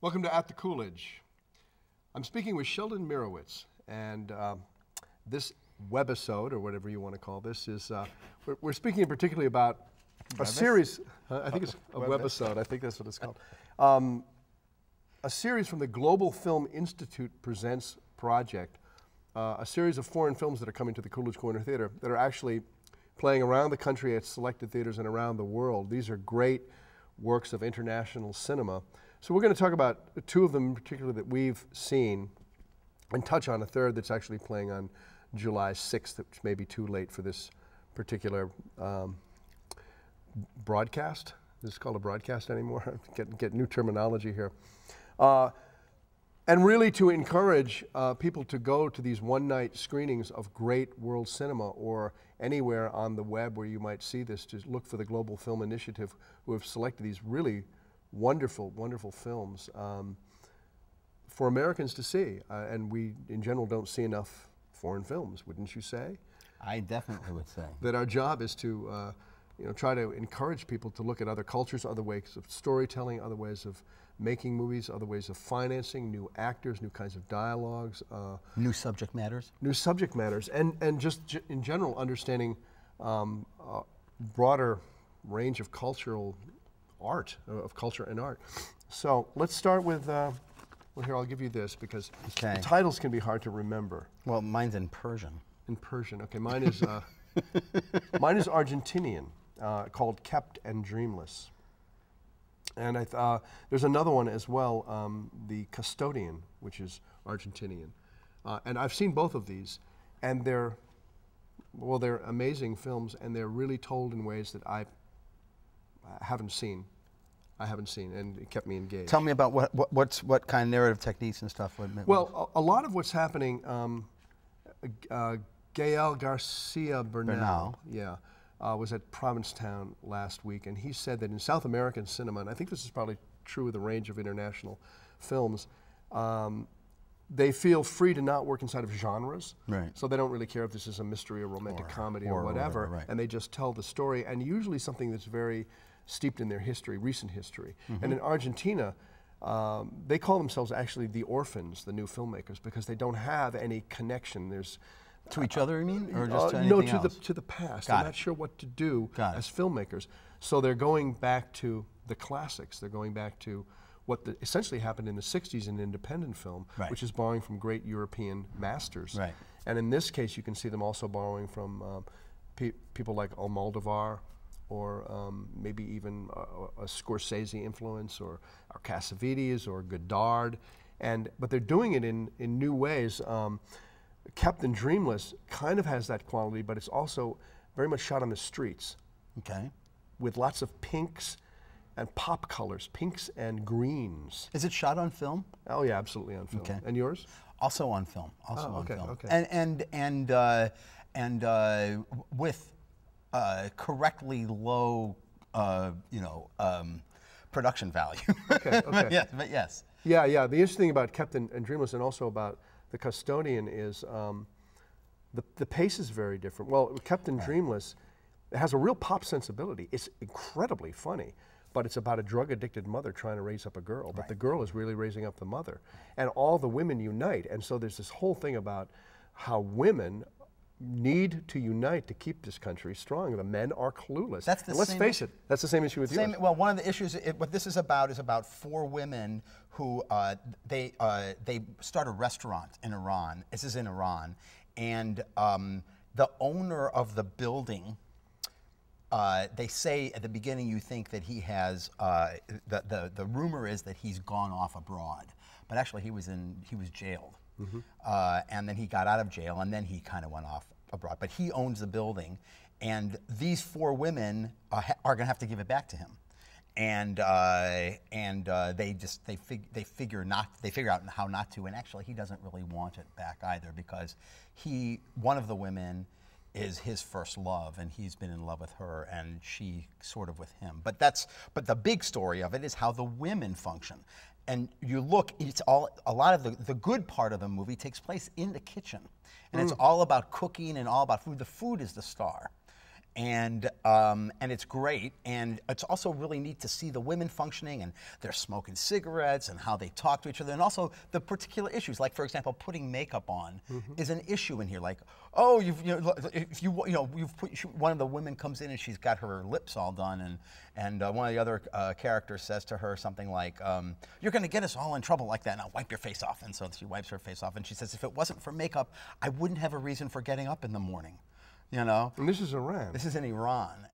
Welcome to At the Coolidge. I'm speaking with Sheldon Mirowitz, and this webisode, or whatever you want to call this, is we're speaking particularly about a series. I think it's a webisode. I think that's what it's called. A series from the Global Film Institute Presents project. A series of foreign films that are coming to the Coolidge Corner Theater that are actually playing around the country at selected theaters and around the world. These are great works of international cinema. So we're going to talk about two of them in particular that we've seen and touch on a third that's actually playing on July 6th, which may be too late for this particular broadcast. This is called a broadcast anymore. Get new terminology here. And really to encourage people to go to these one-night screenings of great world cinema, or anywhere on the web where you might see this. Just look for the Global Film Initiative, who have selected these really wonderful, wonderful films for Americans to see. And we, in general, don't see enough foreign films, wouldn't you say? I definitely would say. That our job is to try to encourage people to look at other cultures, other ways of storytelling, other ways of making movies, other ways of financing, new actors, new kinds of dialogues. New subject matters. New subject matters, and just in general understanding a broader range of cultural art, of culture and art. So let's start with, well, here, I'll give you this because the titles can be hard to remember. Well, mine's in Persian. In Persian, okay, mine is, mine is Argentinian, called Kept and Dreamless. And there's another one as well, The Custodian, which is Argentinian. And I've seen both of these, and they're amazing films, and they're really told in ways that I haven't seen, and it kept me engaged. Tell me about what kind of narrative techniques and stuff. Well, a lot of what's happening, Gael Garcia Bernal, yeah, was at Provincetown last week, and he said that in South American cinema, and I think this is probably true with a range of international films, they feel free to not work inside of genres. Right. So they don't really care if this is a mystery or romantic comedy or whatever, right. And they just tell the story, and usually something that's very steeped in their history, recent history. Mm-hmm. And in Argentina, they call themselves actually the orphans, the new filmmakers, because they don't have any connection. There's to each other, you mean, or just to anything else? To the past. They're not sure what to do as filmmakers. So they're going back to the classics. They're going back to what essentially happened in the 60s in independent film, right, which is borrowing from great European masters. Right. And in this case, you can see them also borrowing from people like Almodovar, or maybe even a Scorsese influence, or Cassavetes, or Godard. But they're doing it in new ways. Kept and Dreamless kind of has that quality, but it's also very much shot on the streets. Okay. With lots of pinks and pop colors, pinks and greens. Is it shot on film? Oh yeah, absolutely on film. Okay. And yours? Also on film. Also on film. Okay. And with correctly low, production value. Okay. Okay. But yes. Yeah, yeah. The interesting thing about Kept and Dreamless, and also about The Custodian, is the pace is very different. Well, Kept and Dreamless, it has a real pop sensibility. It's incredibly funny, but it's about a drug-addicted mother trying to raise up a girl, but the girl is really raising up the mother. And all the women unite, and so there's this whole thing about how women need to unite to keep this country strong. The men are clueless. Let's face it, that's the same issue with yours. Well, one of the issues, what this is about four women who they start a restaurant in Iran. This is in Iran, and the owner of the building, they say at the beginning you think that he has the rumor is that he's gone off abroad, but actually he was jailed. Mm-hmm. And then he got out of jail, and then he kind of went off abroad. But he owns the building, and these four women are going to have to give it back to him. And they figure out how not to. And actually, he doesn't really want it back either, because one of the women is his first love, and he's been in love with her, and she sort of with him. But the big story of it is how the women function. And you look, a lot of the good part of the movie takes place in the kitchen. And it's all about cooking and all about food. The food is the star. and it's great, and it's also really neat to see the women functioning, and they're smoking cigarettes and how they talk to each other, and also the particular issues, like for example, putting makeup on is an issue in here. Like, oh, one of the women comes in and she's got her lips all done, and one of the other characters says to her something like, "You're going to get us all in trouble like that. Now wipe your face off." And so she wipes her face off, and she says, "If it wasn't for makeup, I wouldn't have a reason for getting up in the morning." You know? And this is Iran. This is in Iran.